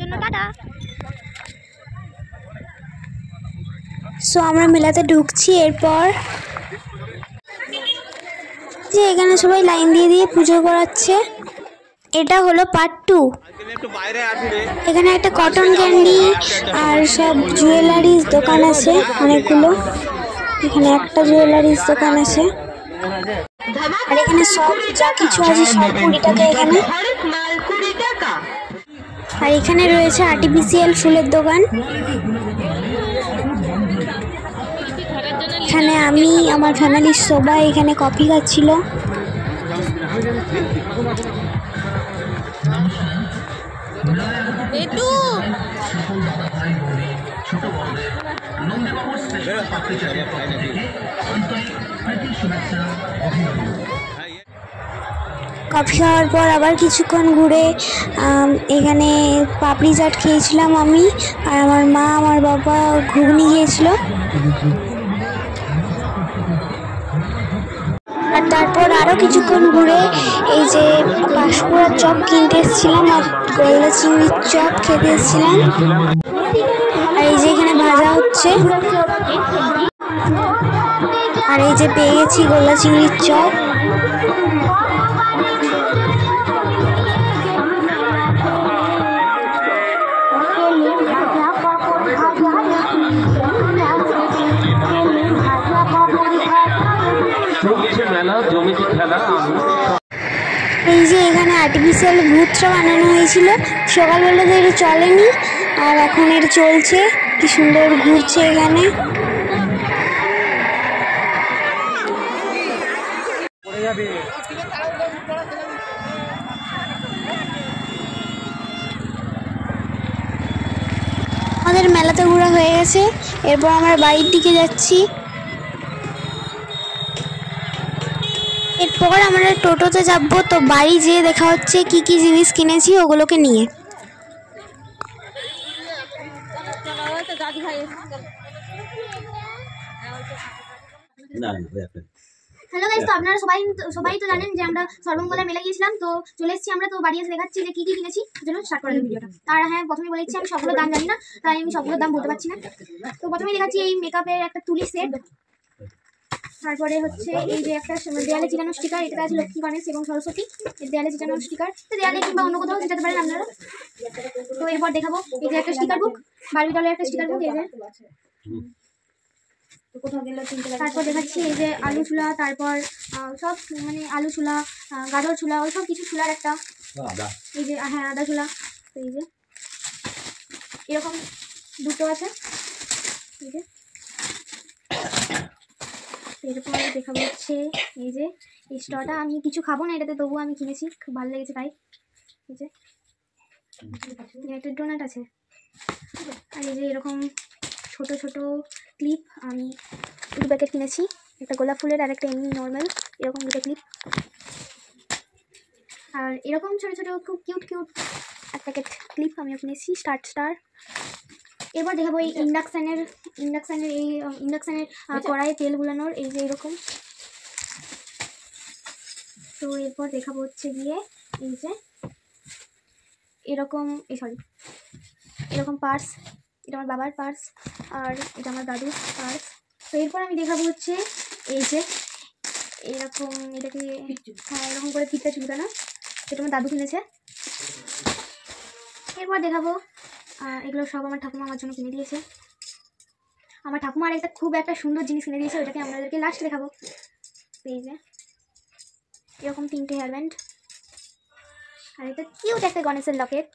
জন্য tata. So আমরা মেলাতে ঢুকছি। এরপর যে এখানে সবাই লাইন দিয়ে দিয়ে পুজো করাচ্ছে। এটা হলো পার্ট 2। এখানে একটা কটন ক্যান্ডি আর সব জুয়েলারিজ দোকান আছে অনেকগুলো। এখানে একটা জুয়েলারিজ দোকান আছে আর এখানে সব যা কিছু আছে সব 20 টাকা এখানে। আর এখানে রয়েছে আর্টিফিশিয়াল ফুলের দোকান। এখানে আমি আমার ফ্যামিলির সবাই এখানে কফি খাচ্ছিল। কফি খাওয়ার পর আবার কিছুক্ষণ ঘুরে এখানে পাপড়ি চাট খেয়েছিলাম আমি আর আমার মা, আমার বাবা ঘুগনি খেয়েছিল। আর তারপর আরও কিছুক্ষণ ঘুরে এই যে পাঁশকুড়ার চপ কিনতে এসেছিলাম আর গলদা চিংড়ির চপ খেতে এসেছিলাম। আর এই যে এখানে ভাজা হচ্ছে আর এই যে পেয়ে গেছি গলদা চিংড়ির চপ। এই যে এখানে আর্টিফিশিয়াল ভূতটা বানানো হয়েছিল, সকালবেলা তো এটা চলেনি আর এখন এটা চলছে, কি সুন্দর ঘুরছে এখানে। আমাদের মেলাতে ঘোরা হয়ে গেছে, এরপর আমরা বাড়ির দিকে যাচ্ছি। এরপর আমরা টোটোতে যাবো, তো বাড়ি যেয়ে দেখা হচ্ছে কি কি জিনিস কিনেছি ওগুলোকে নিয়ে। হ্যালো গাইস, তো আপনারা সবাই তো জানেন যে আমরা সর্বমঙ্গলা মেলা গিয়েছিলাম, তো চলে এসেছি আমরা। তো বাড়ি এসে দেখাচ্ছি যে কি কি কিনেছি, চলুন স্টার্ট করে দেব ভিডিওটা। আর হ্যাঁ, প্রথমে বলেছি আমি সবগুলো দাম জানি না, তাই আমি সবগুলো দাম বলতে পারছি না। তো প্রথমেই দেখাচ্ছি এই মেকআপের একটা তুলি সেট। তারপরে হচ্ছে এই যে একটা দেয়ালে চিটানো স্টিকার, এটা আছে লক্ষ্মী, গণেশ এবং সরস্বতী। দেয়ালে চিটানো স্টিকার, দেয়ালে কিংবা অন্য কোথাও চিটাতে পারেন আপনারা। তো এরপর দেখাবো এই যে একটা স্টিকার বুক, বারবি ডলের একটা স্টিকার বুক। এই যে তারপর দেখাচ্ছি এই যে আলু ছুলা, তারপর সব মানে আলু ছুলা, গাজর ছুলা, ওই সব কিছু ছুলার একটা, এই যে হ্যাঁ আদা ছুলা। তো এই যে এরকম দুটো আছে। এই যে এরপর দেখাবো হচ্ছে এই যে এই স্টটা, আমি কিছু খাবো না এটাতে, তবুও আমি কিনেছি, খুব ভালো লেগেছে তাই। এই যে একটা ডোনাট আছে। আর এই যে এরকম ছোট ছোট ক্লিপ, আমি 2 প্যাকেট কিনেছি, একটা গোলাপ ফুলের আর একটা এমনি নর্মাল, এরকম 2টা ক্লিপ। আর এরকম ছোট ছোট খুব কিউট কিউট 1 প্যাকেট ক্লিপ আমিও কিনেছি, স্টার। এবার দেখাবো এই ইন্ডাকশানের এই ইন্ডাকশানের কড়াইয়ে তেল গুলানোর, এই যে এরকম। তো এরপর দেখাবো হচ্ছে গিয়ে এই যে এরকম এরকম পার্স, এটা আমার বাবার পার্স আর এটা আমার দাদুর পার্স। তো এরপর আমি দেখাবো হচ্ছে এই যে এরকম, এটাকে হ্যাঁ এরকম করে ফিটটা চুলকানো, এটা আমার দাদু কিনেছে। এরপর দেখাবো এগুলো সব আমার ঠাকুমা আমার জন্য কিনে দিয়েছে। আমার ঠাকুমা আর খুব একটা সুন্দর জিনিস কিনে দিয়েছে, ওটাকে আপনাদেরকে লাস্ট দেখাবো। এই যে এরকম 3টে হেয়ার ব্যান্ড আর এটা কিউট একটা গণেশের লকেট।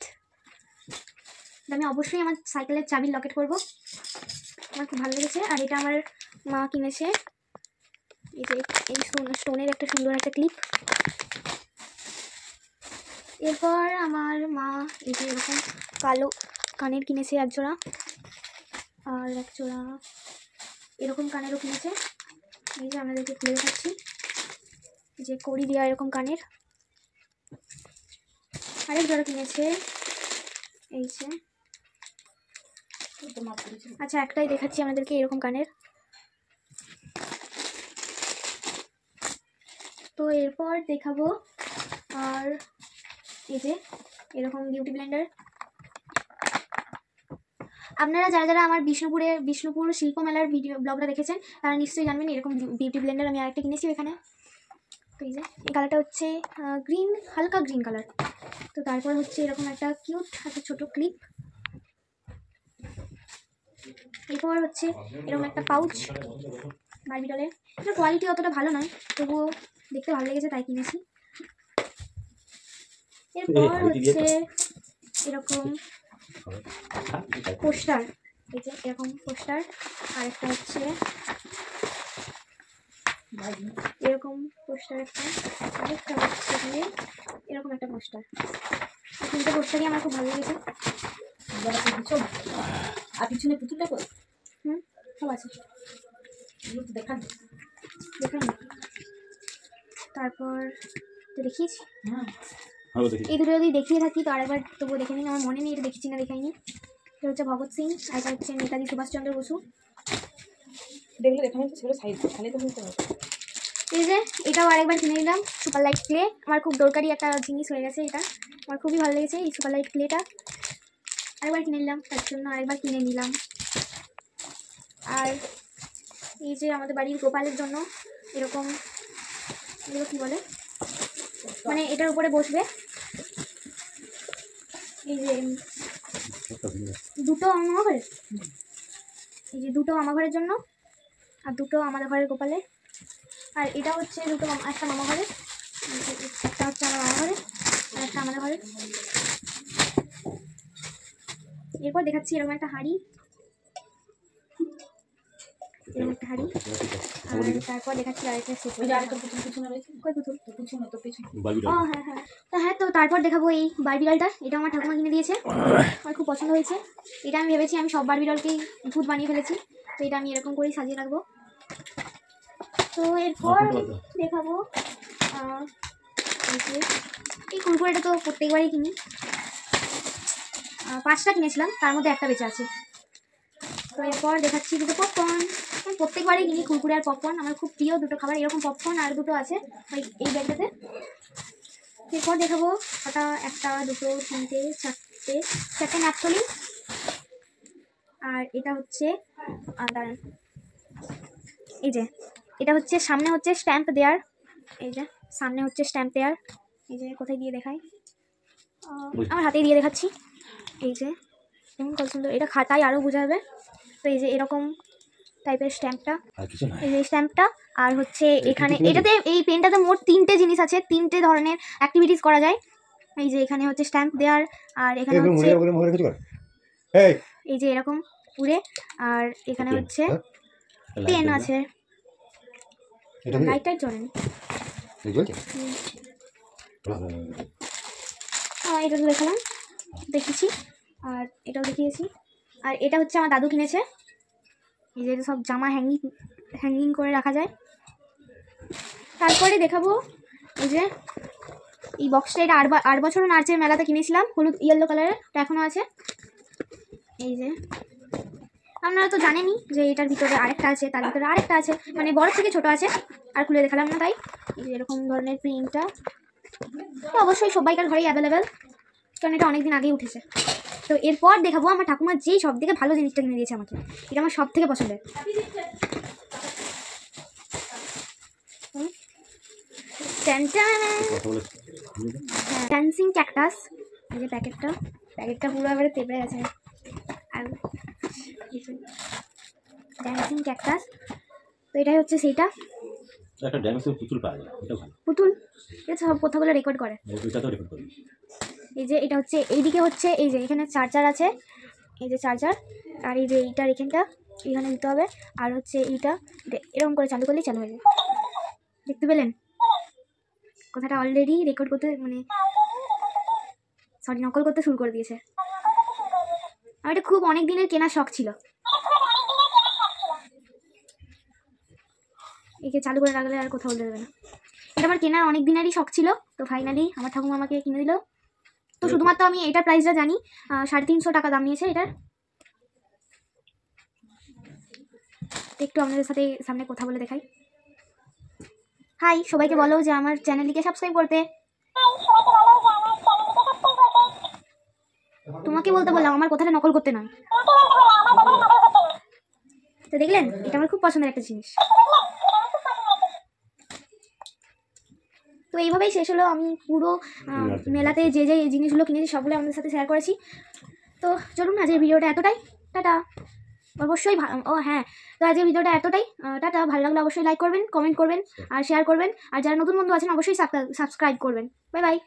আমি অবশ্যই আমার সাইকেলের চাবির লকেট করবো, আমার খুব ভালো লেগেছে। আর এটা আমার মা কিনেছে, এই যে এই স্টোনের একটা সুন্দর একটা ক্লিপ। এরপর আমার মা এই যে এরকম কালো কানের কিনেছে 1 জোড়া, আর 1 জোড়া এরকম কানেরও কিনেছে। এই যে আপনাদেরকে খুলে দেখাচ্ছি, এই যে কড়ি দেওয়া এরকম কানের। আরেক জোড়া কিনেছে এই যে, আচ্ছা একটাই দেখাচ্ছি আমাদেরকে এরকম কানের। তো এরপর দেখাবো আর এই যে এরকম বিউটি ব্লেন্ডার, আপনারা যারা যারা আমার বিষ্ণুপুর শিল্প মেলার ভিডিও ব্লগটা দেখেছেন তারা নিশ্চয়ই জানবেন এরকম বিউটি ব্লেন্ডার আমি আরেকটা কিনেছি এখানে। তো এই যে এই কালারটা হচ্ছে গ্রিন, হালকা গ্রিন কালার। তো তারপর হচ্ছে এরকম একটা কিউট একটা ছোটো ক্লিপ। এরপর হচ্ছে এরকম একটা পাউচ বারবি ডলের। এটার কোয়ালিটি অতটা ভালো নয়, তবুও দেখতে ভালো লেগেছে তাই কিনেছি। এরপর হচ্ছে এরকম পোস্টার, এই যে এরকম পোস্টার, আর একটা হচ্ছে এরকম পোস্টার একটা, আরেকটা হচ্ছে দিয়ে এরকম একটা পোস্টার। তিনটে পোস্টারই আমার খুব ভালো লেগেছে। আর পিছনে পুতুলটা কই? সব আছে, দেখান দেখুন। তারপর তো দেখিয়েছি, দেখি এই দুটো যদি দেখিয়ে থাকি তো আরেকবার তবুও দেখে নিন, আমার মনে নেই এটা দেখেছি না দেখাইনি। এটা হচ্ছে ভগৎ সিং, আর এটা হচ্ছে নেতাজি সুভাষচন্দ্র বসু। দেখলে দেখানো সেগুলো সাইড খালি তো হতে হবে। এই যে এটাও আরেকবার কিনে নিলাম, সুপার লাইট ক্লে। আমার খুব দরকারি একটা জিনিস হয়ে গেছে এটা, আমার খুবই ভালো লেগেছে এই সুপার লাইট ক্লেটা। আরেকবার কিনে নিলাম, তার জন্য আরেকবার কিনে নিলাম। আর এই যে আমাদের বাড়ির গোপালের জন্য এরকম, এগুলো কী বলে, মানে এটার উপরে বসবে। এই যে দুটো মামা ঘরের, এই যে দুটো মামা ঘরের জন্য, আর দুটো আমাদের ঘরের গোপালে। আর এটা হচ্ছে দুটো একটা মামা ঘরের, একটা হচ্ছে আমার মামা ঘরের আর একটা আমাদের ঘরের। এরপর দেখাচ্ছি এরকম একটা হাঁড়ি, এরকম একটা হাঁড়ি। আর তারপর দেখাচ্ছি আরেকটা সেট। ওই যে আরেকটা পুতুল পিছনে রয়েছে, কই পুতুল? তো পিছনে তো পিছনে ও হ্যাঁ হ্যাঁ, তো হ্যাঁ, তো তারপর দেখাবো এই বারবি ডলটা। এটা আমার ঠাকুমা কিনে দিয়েছে, আমার খুব পছন্দ হয়েছে। এটা আমি ভেবেছি আমি সব বারবি ডলকেই ভূত বানিয়ে ফেলেছি, তো এটা আমি এরকম করেই সাজিয়ে রাখবো। তো এরপর দেখাবো এই কুরকুরেটা তো প্রত্যেকবারই কিনি, 5টা কিনেছিলাম, তার মধ্যে একটা বেঁচে আছে। তো এরপর দেখাচ্ছি দুটো পপকর্ন। আমি প্রত্যেকবারই কিনি কুরকুরে আর পপকর্ন, আমার খুব প্রিয় দুটো খাবার। এরকম পপকর্ন আর দুটো আছে এই ব্যাগটাতে। এরপর দেখাবো ওটা একটা, দুটো, তিনটে, চারটে ন্যাপথলি। আর এটা হচ্ছে দাঁড়ান, এই যে এটা হচ্ছে সামনে হচ্ছে স্ট্যাম্প দেয়ার, এই যে সামনে হচ্ছে স্ট্যাম্প দেয়ার। এই যে কোথায় দিয়ে দেখাই, আমার হাতে দিয়ে দেখাচ্ছি। এই যে এমন কত সুন্দর, এটা খাতায় আরও বোঝা যাবে। তো এই যে এরকম টাইপের স্ট্যাম্পটা, এই যে স্ট্যাম্পটা। আর হচ্ছে এখানে এটাতে এই পেনটাতে মোট 3টে জিনিস আছে, 3টে ধরনের অ্যাক্টিভিটিস করা যায়। এই যে এখানে হচ্ছে স্ট্যাম্প দেওয়ার, আর এখানে হচ্ছে এই যে এরকম উড়ে, আর এখানে হচ্ছে পেন আছে। লাইট টাইট জ্বলেনি, এটা তো দেখালাম, দেখেছি, আর এটাও দেখিয়েছি। আর এটা হচ্ছে আমার দাদু কিনেছে, এই যে এটা সব জামা হ্যাঙ্গিং করে রাখা যায়। তারপরে দেখাবো এই যে এই বক্সটা, এটা 8 বছরও নার্চের মেলাতে কিনেছিলাম, হলুদ ইয়েলো কালারের, ওটা এখনও আছে। এই যে আপনারা তো জানেনই যে এটার ভিতরে আরেকটা আছে, তার ভিতরে আরেকটা আছে, মানে বড় থেকে ছোট আছে, আর খুলে দেখালাম না তাই। এই যে এরকম ধরনের প্রিন্টটা তো অবশ্যই সবাইকার ঘরেই অ্যাভেলেবেল, কারণ এটা অনেকদিন আগেই উঠেছে। তো এরপর দেখাবো আমার ঠাকুমা যেই সব থেকে ভালো জিনিসটা কিনে দিয়েছে আমাকে, এটা আমার সব থেকে পছন্দের। ড্যান্সিং ক্যাকটাস, এই যে প্যাকেটটা পুরো এবারে তেপড়ে গেছে। আর ড্যান্সিং ক্যাকটাস, তো এটাই হচ্ছে সেইটা, একটা ড্যান্সের পুতুল পাওয়া যায়, এটা ভালো পুতুল। এটা সব কথাগুলো রেকর্ড করে, ওইটাতেও রেকর্ড করি। এই যে এটা হচ্ছে এইদিকে হচ্ছে, এই যে এখানে চার্জার আছে, এই যে চার্জার। আর এই যে এইটার এখানটা এখানে দিতে হবে, আর হচ্ছে এইটা এরকম করে চালু করলেই চালু হয়ে যাবে। দেখতে পেলেন কথাটা অলরেডি রেকর্ড করতে, মানে সরি নকল করতে শুরু করে দিয়েছে। আমার এটা খুব অনেক দিনের কেনা শখ ছিল, একে চালু করে রাখলে আর কোথাও বলতে দেবে না। এটা আমার কেনার অনেক দিনেরই শখ ছিল, তো ফাইনালি আমার ঠাকুমা আমাকে কিনে দিল। তো শুধুমাত্র আমি এটার প্রাইসটা জানি, 350 টাকা দাম নিয়েছে এটার। একটু আপনাদের সাথে সামনে কথা বলে দেখাই। হাই, সবাইকে বলো যে আমার চ্যানেলটিকে সাবস্ক্রাইব করতে। তোমাকে বলতে বললাম, আমার কথাটা নকল করতে নয়। তো দেখলেন, এটা আমার খুব পছন্দের একটা জিনিস। তো এইভাবেই শেষ হলো। আমি পুরো মেলাতে যে যে জিনিসগুলো কিনেছি সবগুলো আমাদের সাথে শেয়ার করেছি। তো চলুন আজকের ভিডিওটা এতটাই, টাটা। অবশ্যই ও হ্যাঁ, তো আজকের ভিডিওটা এতটাই, টাটা। ভালো লাগলে অবশ্যই লাইক করবেন, কমেন্ট করবেন আর শেয়ার করবেন। আর যারা নতুন বন্ধু আছেন অবশ্যই সাবস্ক্রাইব করবেন। Bye bye.